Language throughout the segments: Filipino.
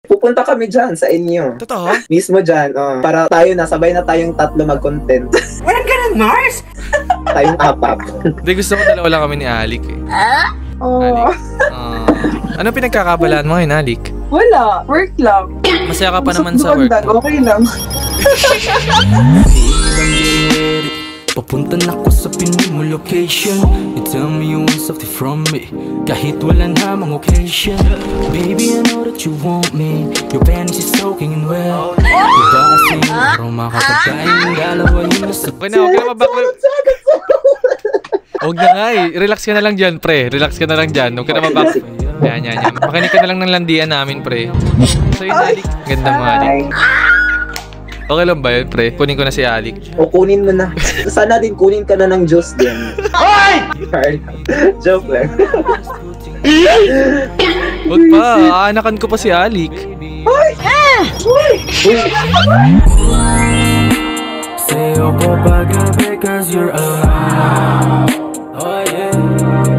Pupunta kami dyan sa inyo. Totoo? Mismo dyan, para tayo na, sabay na tayong 3 mag-content. Walang ganun, Mars! Tayong 4. Hindi, gusto ko dalawa lang kami ni Alik eh. Oh. Ano pinagkakabalaan mo ngayon, Alik? Wala. Work lang. Masaya ka pa naman sa work. Okay lang. Papunta na ko sa Pinoy mo location. You tell me you want something from me, kahit walang hamang occasion. Baby, I know that you want me. Your panties is soaking in well. Iba kasi yung makakapagkain ng dalawa yun na sa... Okay na mabakal. Huwag na nga eh. Relax ka na lang dyan, pre. Relax ka na lang dyan. Huwag ka na mabakal. Yan. Makinig ka na lang ng landian namin, pre. So yun, Alik. Ganda mo, Alik. Okay lang ba yun, pre? Kunin ko na si Alik. O kunin mo na. Sana din kunin ka na ng Diyos din. Ay! Joke lang. Huwag pa, aanakan ko pa si Alik. Sa'yo ko pagabi cause you're alive. Oh yeah.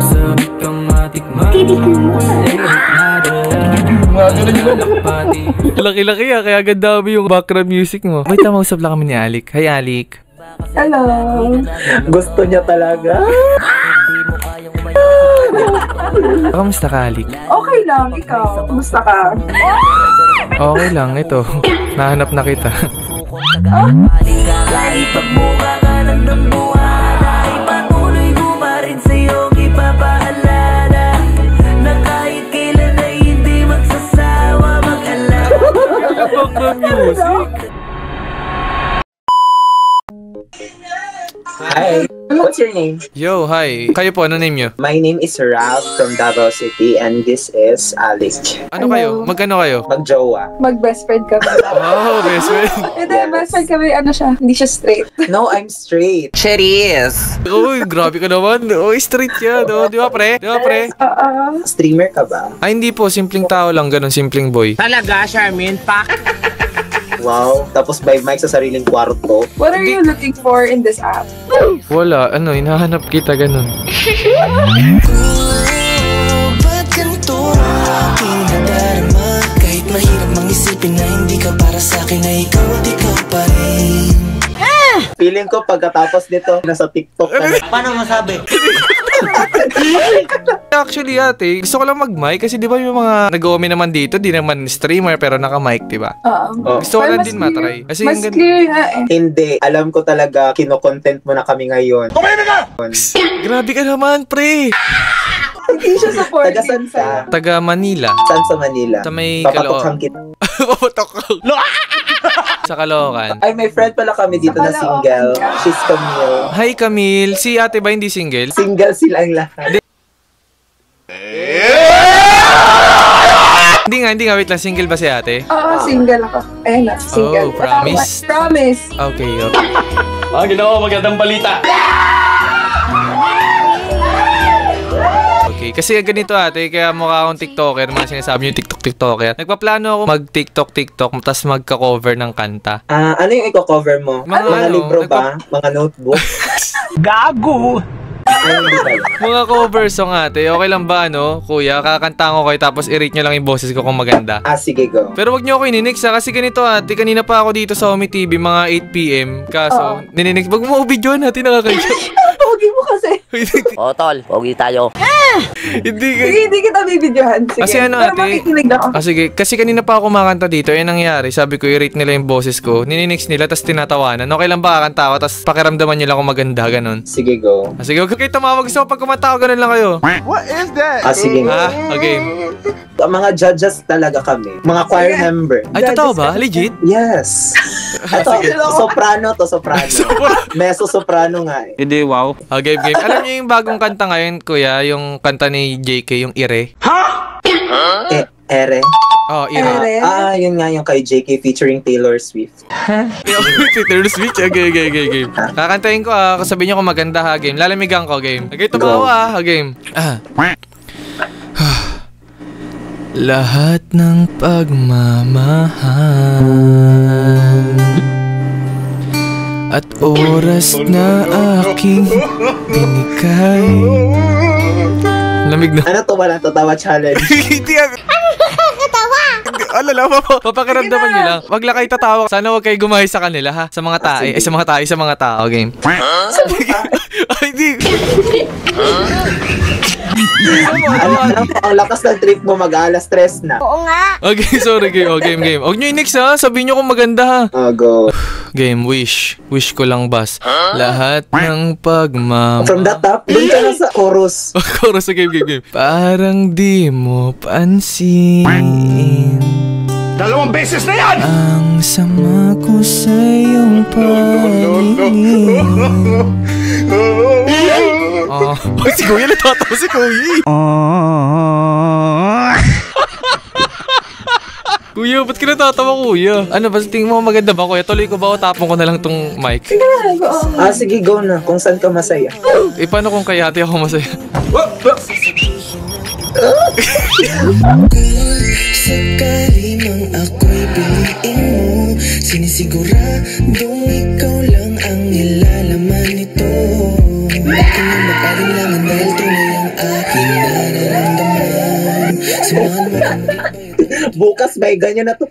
Sabi kang matikman. Laki-laki kaya ganda mo yung background music mo. Wait, mausap lang kami ni Alik. Hi, Alik. Hello. Gusto niya talaga. Kamusta ka, Alik? Okay lang, ikaw. Kumusta ka? Okay lang, ito. Nahanap na kita. Kahit pagbuka ka lang ng buhay, patuloy ko pa rin sa'yo ipapaalala na kahit kailan ay hindi magsasawa mag-alala. Background music. Hi. What's your name? Yo, hi. Kayo po, ano name nyo? My name is Ralph from Davao City and this is Alik. Ano kayo? Magkano kayo? Mag-jowa. Mag-best friend kami. Oh, best friend. Hindi, best friend kami, ano siya, hindi siya straight. No, I'm straight. Cheers! Uy, grabe ka naman. Uy, street yan. Oh, di ba, pre? Di ba, pre? Streamer ka ba? Ay, hindi po. Simpleng tao lang. Ganun, simpleng boy. Talaga, Charmin? Wow. Tapos by mic sa sariling kwarto. What are you looking for in this app? Wala. Ano, hinahanap kita ganun. Ba't ganito ang aking nadarama? Kahit mahirap mang isipin na hindi ka para sa'kin, ay ikaw at ikaw pa rin. Feeling ko pagkatapos nito, nasa TikTok ka na. Paano masabi? Actually, ate, gusto ko lang mag-mic kasi di ba yung mga nag-uumi naman dito, di naman streamer pero naka-mic, di ba? Oh. Gusto ko lang din matry. Kasi Mas clear nga eh. Hindi. Alam ko talaga, kino-content mo na kami ngayon. Grabe ka naman, pre! Hindi siya supportive. Taga saan ka? Taga Manila. Saan sa Manila? Sa may Papatokhang kita. Papatok ka. Sa Caloocan. Ay, may friend pala kami dito na single. She's Camille. Hi, Camille. Si ate ba hindi single? Single silang lahat. Hindi nga. Wait lang. Single ba si ate? Oo, single ako. Ayun na, single. Oh, promise? Promise. Okay. Ang ginawa, magandang balita. Okay, kasi ganito ate, kaya mukha akong TikToker, mga sinasabi niyo TikToker. Nagpaplano ako mag-TikTok, tapos magka-cover ng kanta. Ano yung i-cover mo? Mga libro ba? Mga notebook? Gago! Ay, hindi ba? Mga cover song ate, okay lang ba kuya? Kakanta ko kayo tapos i-rate nyo lang yung boses ko kung maganda. Sige, go. Pero wag nyo ako ininix kasi ganito ate, kanina pa ako dito sa Omi TV, mga 8 PM. Kaso, nininix, wag mo video natin nakakayo. Pogi mo kasi. O, tol. Pogi tayo. Hindi kita bibidyohan. Sige. Kasi ano pero ate? makikinig ako. Sige. Kasi kanina pa ako kumakanta dito. Yung nangyari. Sabi ko, i-rate nila yung boses ko. Nininix nila, tapos tinatawanan. Okay lang ba kakanta ako, tapos pakiramdaman nila kung maganda, ganun. Sige, go. Sige, huwag kayo tumawag. Gusto ko pag kumanta ako, ganun lang kayo. What is that? Sige. Okay. Mga judges talaga kami. Mga choir member. Ay, totoo ba? Legit? Yes. Ito, soprano to, soprano. Mezzo-soprano nga eh. Hindi, wow. Game. Alam niyo yung bagong kanta ngayon, kuya? Yung kanta ni JK, yung Ire. Ere. Oh, Ire. Yun nga yung kay JK featuring Taylor Swift. Taylor Swift? Game. Kakantahin ko sabihin niyo kung maganda game. Lalamigan ko, game. Okay, tumawa game. Lahat ng pagmamahal at oras na aking binigay. Lamig na. Ano to, walang tatawa challenge? Hindi Alala, papakiramdaman nyo lang. Wag lang kayo tatawa. Sana wag kayo gumahay sa kanila, ha? Sa mga tae. Sa mga tao. Game. Ay, di. Ang lakas ng trip mo, mag-alas stress na. Oo nga. Okay, sorry. Game. Huwag nyo i-next, ha? Sabihin nyo kung maganda, ha? Go. Game, wish ko lang bas. Lahat ng pagmamahal. From the top, dun ka na sa chorus. Chorus sa game. Parang di mo pansin. 2 beses na yan! Ang sama ko sa iyong paningin. Si Kuya, natatawa si Kuya. Kuya, ba't ka natatawa, Kuya? Ano ba, tingin mo maganda ba, Kuya? Tuloy ko ba o tapon ko na lang tong mic? Sige, go na. Kung saan ka masaya. Paano kung kay ate ako masaya? Sakali mang ako'y piliin mo, sinisiguradong ikaw lang ang ilalaman nito. Huwag ka na makalinlangan dahil tunay ang aking nararamdaman. Samahan mo kung Bukas may ganyan na to.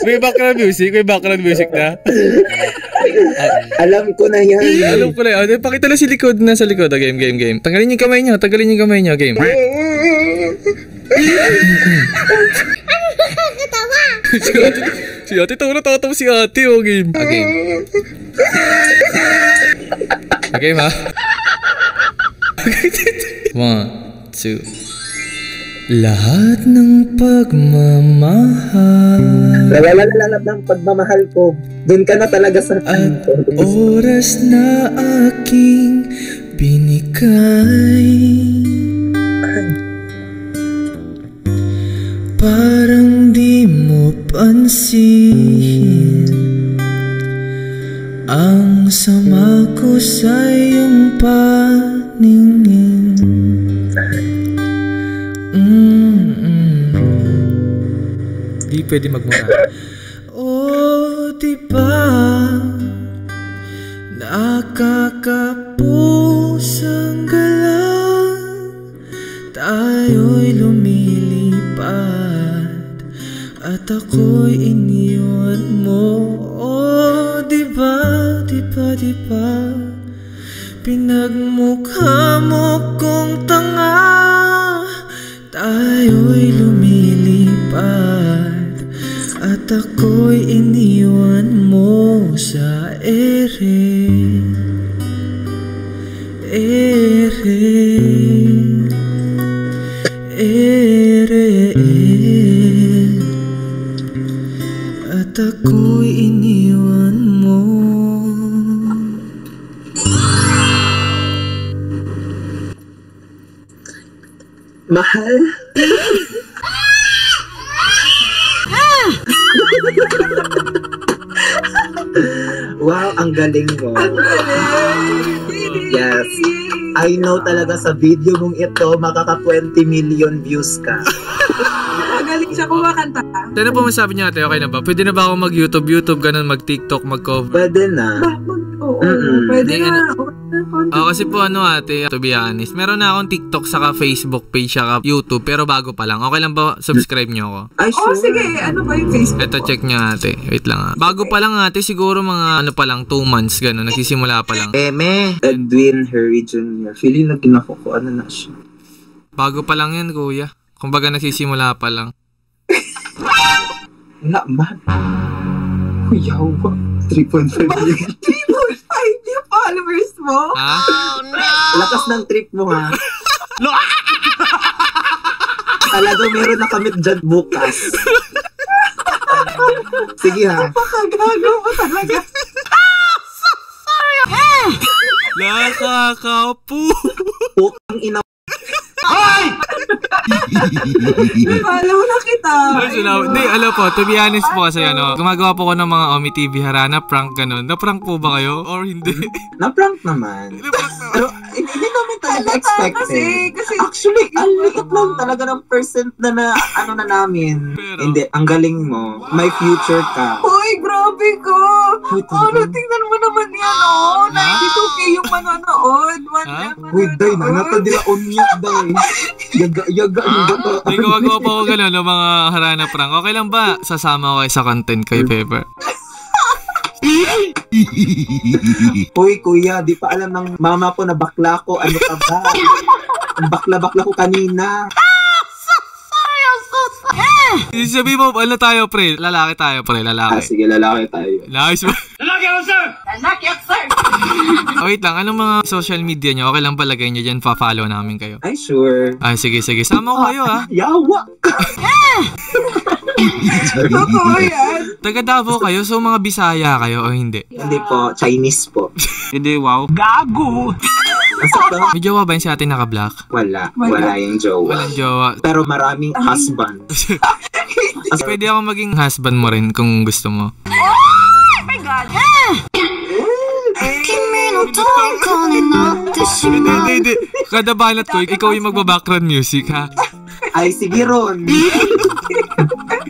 May background music na. Alam ko na yan. Alam ko na yan. Pakita lang si likod na sa likod. Game. Tanggalin yung kamay niyo. Game. Si ate, tatawa si ate. Game. Game. Game, ha? 1, 2. Lahat ng pagmamahal. Lahat ng pagmamahal ko. Doon ka na talaga sa at oras na aking binigay. Parang di mo pansin ang sama ko sa iyong paningin. Di pwede magmura. Diba nakakapusang galang, tayo'y lumilipad at ako'y iniwan mo. Diba pinagmukha mo kong tanga, tayo'y lumilipad at ako'y iniwan mo sa ere. At ako'y iniwan mo. Mahal. Wow, ang galing mo. Yes. I know talaga sa video mong ito, makaka 20 million views ka. Magaling siya kumakanta. Ano po masabi niyo, ate? Okay na ba? Pwede na ba ako mag-YouTube, ganun, mag-TikTok, mag-cover? Pwede na. Oo, pwede na. Kasi po ate, to be honest, meron na akong TikTok saka Facebook page saka YouTube, pero bago pa lang. Okay lang ba subscribe niyo ako? Ay, sure. Sige, ano ba yung Facebook? Ito, check niyo, ate. Wait lang, bago pa lang, ate, siguro mga ano pa lang, 2 months, gano'n, nagsisimula pa lang. Edwin Harry Jr. Feeling na ginako ko, ano na siya. Bago pa lang yan, kuya. Kumbaga nagsisimula pa lang. Wala man. Kuya, 3.5 million. 3.5 yung followers mo? Ha? Oh, no! Lakas ng trip mo, ha? Talagang meron na kami dyan bukas. Sige, ha? Napakagago mo talaga. Nakakapu! Putang ina. Follow na kita. Hindi, alam po, to be honest po kasi gumagawa po ko ng mga Omi TV Harana prank ganun. Na-prank po ba kayo? Or hindi? Na-prank naman. Pero hindi namin talaga expected. Kasi actually, ang liit lang talaga ng percent na ano na namin. Pero, hindi, ang galing mo. May future ka. Hoy, grabe Sabi ko, tingnan mo naman yan, oh. 92K yung manonood. Uy, day na. Natadila on niya, day. Yaga, Ay, gumagawa pa ako gano'n ng mga harana prank. Okay lang ba? Sasama ko kayo sa content kayo, Pepper. Uy, kuya, di pa alam ng mama ko na bakla ko. Ano ka ba? Ang bakla-bakla ko kanina. Sabi mo, ano tayo, pre? Lalaki tayo, pre. Lalaki. Sige, lalaki tayo. Nice. Lalaki ako, sir! Lalaki ako, sir! Wait lang, anong mga social media nyo? Okay lang palagay nyo dyan, pa-follow namin kayo. Ay, sure. Ay, sige. Sama ko kayo, ha? Yawa! Totoo yan. Taga Davao kayo, so mga Bisaya kayo o hindi? Hindi po, Chinese po. Hindi, wow. Gago! Asa to? May jowa ba yun si ate naka-black? Wala yung jowa. Walang jowa. Pero maraming husband. Pwede ako maging husband mo rin kung gusto mo. Hindi. Kada banat ko, ikaw yung magba-background music, ha? Ay, sige ron.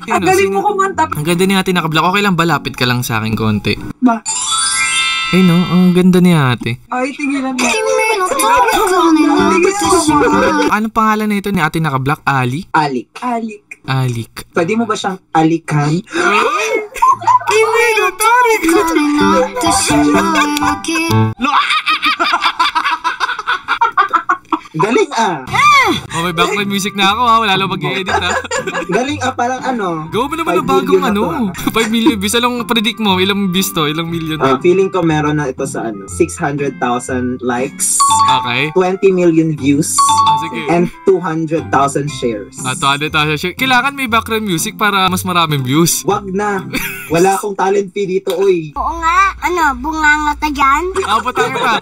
Ang galing mo kumanta. Ang ganda ni ate naka-black. Okay lang ba? Lapit ka lang sa akin konti. Ba? Ay, no? Ang ganda ni ate. Ay, tigilan mo. Anong pangalan na ito ni ate naka-black? Ali? Alik. Alik. Pwede mo ba siyang alikan? Galing ah. Oh, may background music na ako, ha? Wala lang mag-i-edit, ha? Galing ah, parang ano. Gawa mo naman 5 ng bagong million na 5 million views. Anong predict mo? Ilang views to? Ilang million to? Feeling ko meron na ito sa 600,000 likes, Okay. 20 million views, Sige. and 200,000 shares. Kailangan may background music para mas maraming views. Wag na. Wala akong talent fee dito, oy. Oo nga, bunganga ka dyan? Patay ka.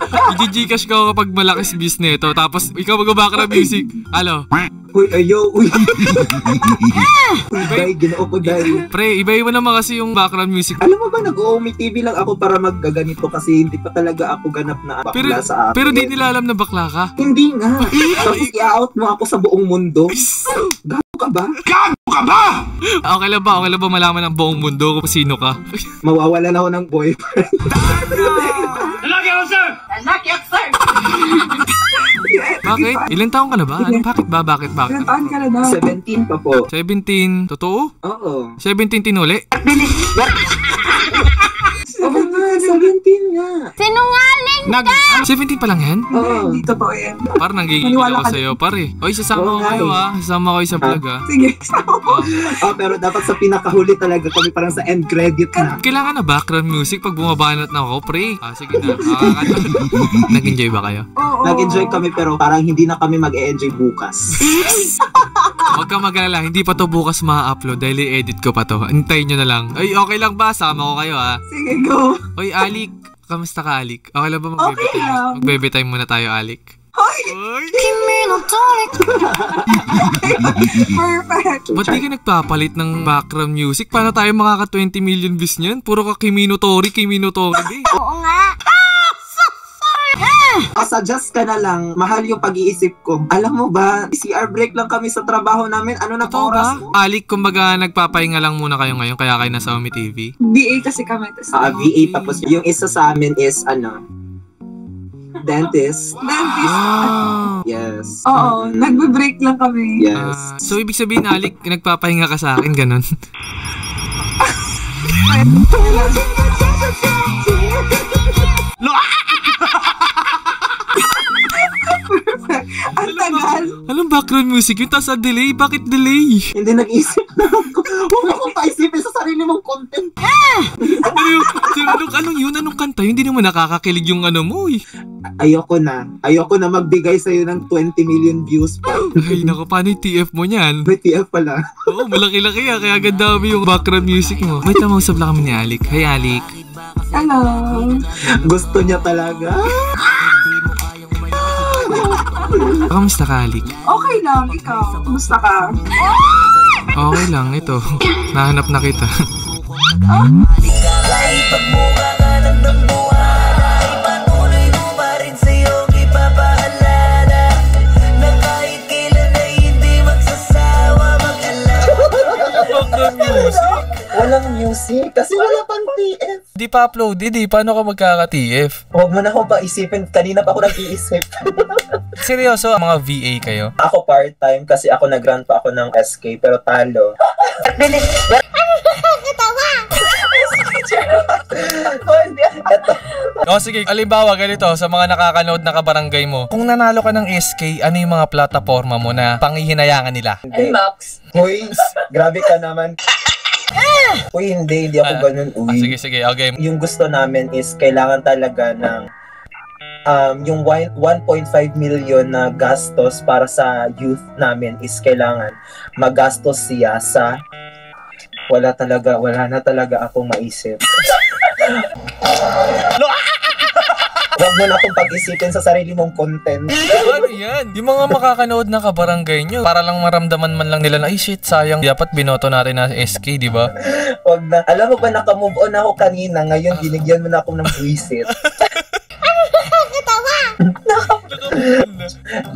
I-Gcash ko kapag malakis views nito. Tapos ikaw mag-background music. Alo. Uy, ayo, uy. Day, ginoo ko, day. Pre, iba-iba naman kasi yung background music. Alam mo ba, nag-OMI TV lang ako para maggaganito kasi hindi pa talaga ako ganap na bakla sa akin. Pero di nila alam na bakla ka. Hindi nga. Tapos i-out mo ako sa buong mundo. Gago ka ba? Okay lang ba malaman ng buong mundo kung sino ka? Mawawalan ako ng boyfriend. Lalaki ako, sir! Bakit? Ilang taong ka na ba? Bakit? Ilang taon ka na daw? 17 pa po. 17. Totoo? Oo. 17 tinuli? Oo nga, 17 nga. Sinungaling ka! 17 pa lang yan? Oo. Hindi totoo yan. Parang nagigigil ako sa'yo, pare. Oy, sasama ko kayo, ha? Sasama ko kayo sa vlog, ha? Sige. Pero dapat sa pinakahuli talaga kami parang sa end credit na. Kailangan na background music pag bumabanat na ako, pre. Sige na. Nag-enjoy ba kayo? Oo. Nag-enjoy kami pero parang hindi na kami mag-e-enjoy bukas. Huwag kang mag-alala, hindi pa to bukas ma-upload dahil i-edit ko pa to. Hintayin nyo na lang. Ay, okay lang ba? Sama ko kayo, ha? Sige, go. Oy, Alik. Kamusta ka, Alik? Okay lang ba Okay lang. mag-baby time muna tayo, Alik? Hoy! Oy! Perfect. Ba't di ka nagpapalit ng background music? Paano tayo makaka 20 million views niyan? Puro ka Kimi no Tori, Oo nga. Suggest ka na lang, mahal yung pag-iisip ko. Alam mo ba, CR break lang kami sa trabaho namin. Ano na Totoo oras ba? mo? Alik, kumbaga nagpapahinga lang muna kayo ngayon kaya kayo nasa Omi TV? VA kasi kami. VA tapos yung isa sa amin is dentist. Wow! Yes. Oo, nagbe-break lang kami. Yes. So, ibig sabihin, Alik, nagpapahinga ka sa akin, ganun? Ang tagal. Anong background music yun? Tapos delay? Bakit delay? Hindi nag-isip na ako. Huwag akong paisipin sa sarili mong content. Anong yun? Anong kanta yun? Hindi naman nakakakilig yung ano mo eh. Ayoko na magbigay sa'yo ng 20 million views pa. Ay, naku, paano yung TF mo niyan? May TF pala. Oo, malaki-laki ah. Kaya ganda mo yung background music mo. Wait, mausap lang kami ni Alik. Hi, Alik. Hello. Gusto niya talaga. Kamusta ka, Alik? Okay lang, ikaw. Kumusta ka? Okay lang, ito. Nahanap na kita. Kahit pagbuka ka lang ng buhay, patuloy mo pa rin sa'yo ipapaalala na kahit kailan ay hindi magsasawa mag-alala. Background music? Walang music kasi wala pang TF. Di pa uploaded eh. Paano ka magkaka-TF? Huwag mo na akong paisipin. Kanina pa ako nag-iisip. Seryoso, mga VA kayo? Ako part-time kasi ako nag-run pa ako ng SK pero talo. Eto. O sige, alimbawa ganito, sa mga nakakanood na kabarangay mo, kung nanalo ka ng SK, ano yung mga plataforma mo na pangihinayangan nila? Max. Uy, grabe ka naman. Uy, hindi ako ganun. Uy. Sige, okay. Yung gusto namin is kailangan talaga ng yung 1.5 million na gastos para sa youth namin is kailangan magastos siya sa wala na talaga akong maisip. Huwag mo na akong pag-isipin sa sarili mong content. Ano yan? Yung mga makakanood na kabarangay nyo, para lang maramdaman man lang nila na, ay shit, sayang, dapat binoto natin na SK, di ba? Huwag na. Alam mo ba, naka-move on ako kanina, ngayon binigyan mo na ako ng buwisit.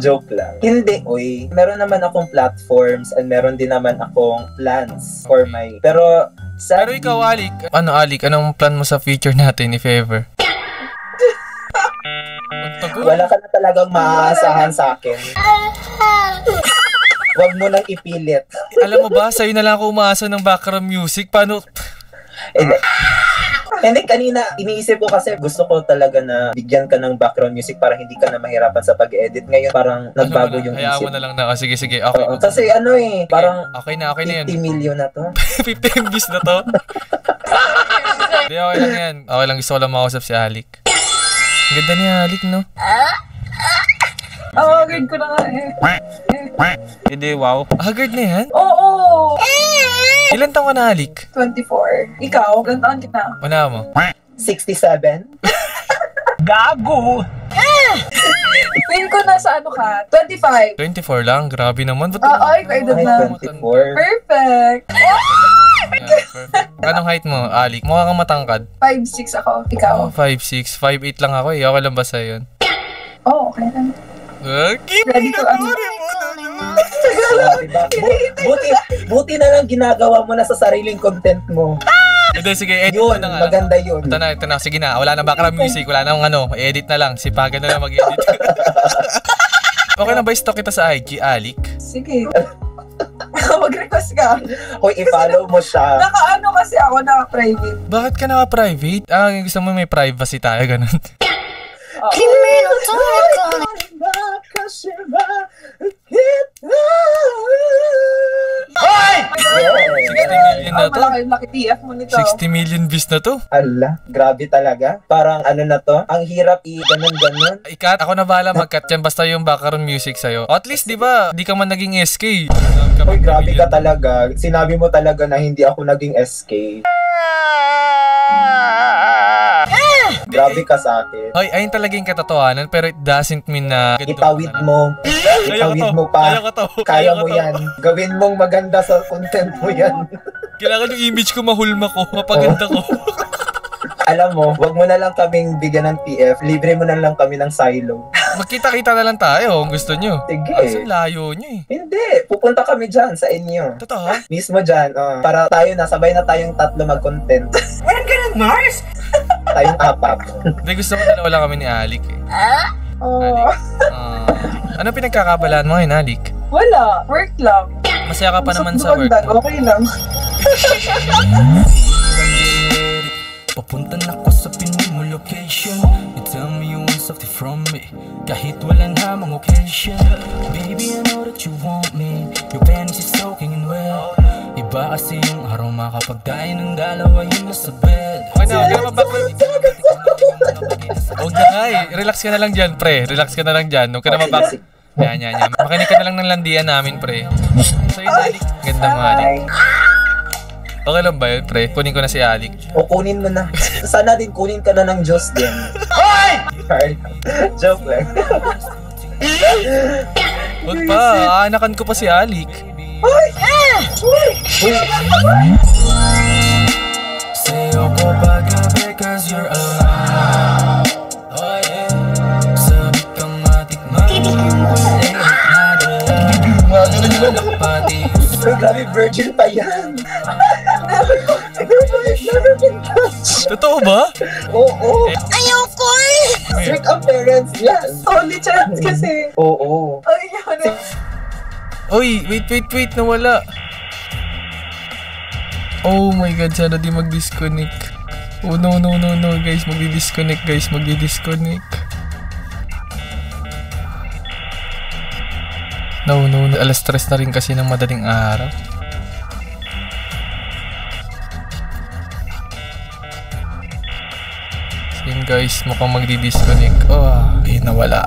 Joke lang. Hindi, oy. Meron naman akong platforms and meron din naman akong plans for my... Pero ikaw, Alik. Anong plan mo sa future natin, if ever? Wala ka na talagang maaasahan sa akin. Huwag mo nang ipilit. Alam mo ba, sa'yo na lang ako umaasa ng background music. Paano? Hindi, kanina iniisip ko kasi gusto ko talaga na bigyan ka ng background music para hindi ka na mahirapan sa pag-edit. Ngayon parang nagbago yung hayaan isip. mo na lang na. Sige. Okay. Kasi parang okay na yan. 50 million na to. 50 MBs na to? Hindi, okay lang yan. Okay lang, gusto ko lang makausap si Alik. Ang ganda ni Alik, no? Agad ko na nga eh. Hindi, wow. Agad na yan? Oo! Ilan taon ka na, Alik? 24. Ikaw? Ilan taon ka na? Una mo? 67? Gago! Feel ko nasa ano ka? 25. 24 lang? Grabe naman. Ba't Ay, kaedad na. 24. Perfect. Perfect. Anong height mo, Alik? Mukha kang matangkad. 5'6" ako. Ikaw? 5'6". 5'8" lang ako eh. Okay lang ba sa'yo yun? Oo, okay lang. Ready to Diba? Buti na lang ginagawa mo na sa sariling content mo. Hindi, sige, edit Yun, na nga. maganda yun. Ito na, sige na. Wala na background music, wala na edit na lang. Sipagan na lang mag-edit. Okay na ba i-stalk kita sa IG, Alik? Sige. Mag-request ka. Hoy, i-follow mo siya. Naka-ano kasi ako, naka-private. Bakit ka naka-private? Gusto mo may privacy tayo, ganun. Hoy! 60 million na to. Laki TF mo nito. 60 million views na to. Ala, grabe talaga. Parang ano na to, ang hirap i-ganon-ganon. Ikat, ako na bahala mag-cut yan basta yung background music sa'yo. O at least, di ba, di ka man naging SK. Hoy, grabe ka talaga. Sinabi mo talaga na hindi ako naging SK. Grabe ka sa akin. Hoy, ayun talaga yung katotohanan, pero it doesn't mean na... Itawid mo. Itawid mo pa. Kaya mo yan. Gawin mong maganda sa content mo yan. Kailangan yung image ko mahulma ko, mapaganda ko. Alam mo, wag mo na lang kaming bigyan ng TF. Libre mo na lang kami ng silo. Magkita-kita na lang tayo kung gusto nyo. Sige. Kasi layo nyo eh. Hindi. Pupunta kami dyan sa inyo. Totoo? Mismo dyan. Para tayo na, sabay na tayong tatlo mag-content. Walang ganun, Mars! Tayong apat. Hindi, gusto ko dalawa lang kami ni Alik eh. Oh. Ano pinagkakabalaan mo ngayon, Alik? Wala. Work lang. Masaya ka pa naman sa work. Okay lang. Papunta na ko sa Pinoy mo location. You tell me you want something from me, kahit walang hamang occasion. Baby, I know that you want me. Your panties is soaking in wet. Iba kasi yung aroma kapag tayo ng dalawa yun nasa bed. Okay na, huwag ka na mabakit. Huwag na nga eh. Relax ka na lang dyan, pre. Relax ka na lang dyan. Huwag ka na mabakit. Yan. Makinig ka na lang ng landian namin, pre. So yun, Alik. Ganda mo, Alik. Okay lang ba yun, pre? Kunin ko na si Alik. O kunin mo na. Sana din kunin ka na ng Diyos din. Hoy! Joke lang. Huwag pa. Aanakan ko pa si Alik. Sa'yo ko paggabi cause you're alive. Oh yeah. Sabi kang matikman yung kulay natin. Pati grabe, virgin pa yan. Never been touched. Totoo ba? Oo. Ayoko eh. Strict ang parents yan. Only chance kasi. Oo. Ay, yun. Oy, wait, nawala. Oh my god, sana di mag-disconnect. Oh no, guys, magdi-disconnect. No, alas 3 na rin kasi ng madaling araw. So yun guys, mukhang magdi-disconnect. Oh, ayun, nawala.